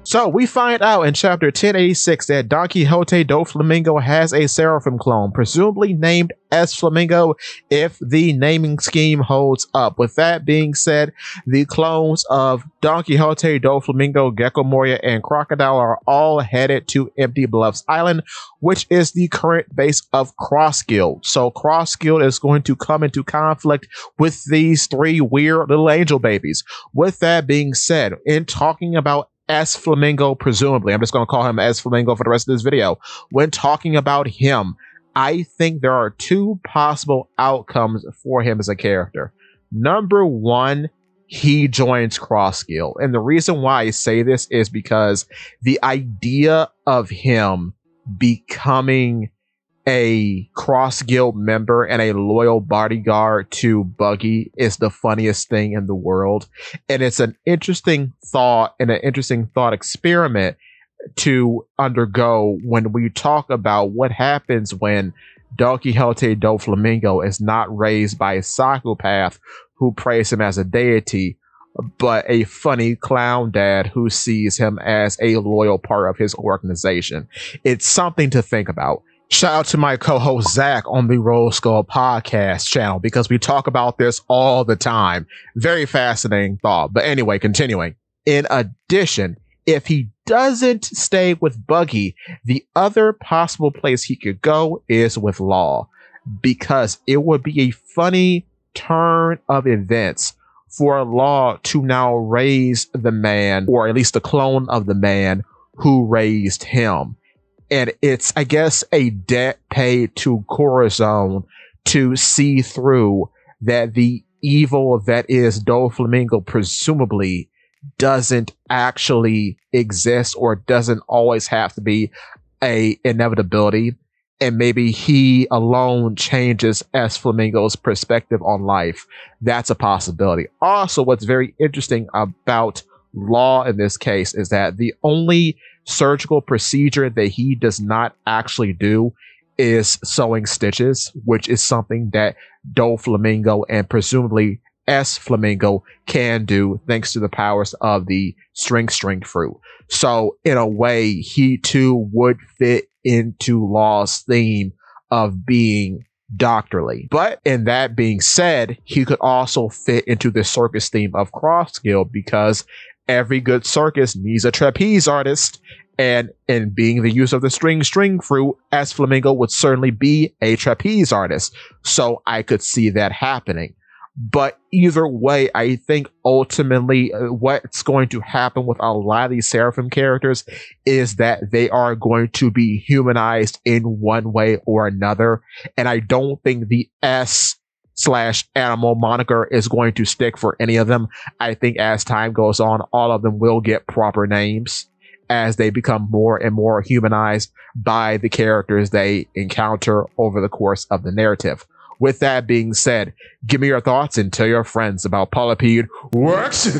So we find out in chapter 1086 that Don Quixote do Flamingo has a Seraphim clone, presumably named S-Flamingo, if the naming scheme holds up. With that being said, the clones of Don Quixote do Flamingo, Gecko Moria, and Crocodile are all headed to Empty Bluffs Island, which is the current base of Cross Guild. So Cross Guild is going to come into conflict with these three weird little angel babies. With that being said, in talking about S-Flamingo, presumably, I'm just going to call him S-Flamingo for the rest of this video. When talking about him, I think there are two possible outcomes for him as a character. Number one, he joins Cross Guild. And the reason why I say this is because the idea of him becoming a Cross Guild member and a loyal bodyguard to Buggy is the funniest thing in the world. And it's an interesting thought and an interesting thought experiment to undergo when we talk about what happens when Don Quixote do Flamingo is not raised by a psychopath who prays him as a deity, but a funny clown dad who sees him as a loyal part of his organization. It's something to think about. Shout out to my co-host Zach on the Roll Skull podcast channel because we talk about this all the time. Very fascinating thought. But anyway, continuing. In addition, if he doesn't stay with Buggy, the other possible place he could go is with Law, because it would be a funny turn of events for Law to now raise the man, or at least the clone of the man who raised him. And it's, I guess, a debt paid to Corazon to see through that the evil that is Do Flamingo presumably doesn't actually exist, or doesn't always have to be a inevitability. And maybe he alone changes S-Flamingo's perspective on life. That's a possibility. Also, what's very interesting about Law in this case is that the only surgical procedure that he does not actually do is sewing stitches, which is something that Do Flamingo and presumably S-Flamingo can do thanks to the powers of the string fruit. So in a way, he too would fit into Law's theme of being doctorly. But in that being said, he could also fit into the circus theme of Cross Guild, because every good circus needs a trapeze artist. And in being the use of the string fruit, S-Flamingo would certainly be a trapeze artist. So I could see that happening. But either way, I think ultimately what's going to happen with a lot of these Seraphim characters is that they are going to be humanized in one way or another. And I don't think the S/animal moniker is going to stick for any of them. I think as time goes on, all of them will get proper names as they become more and more humanized by the characters they encounter over the course of the narrative. With that being said, give me your thoughts and tell your friends about Polypede Works.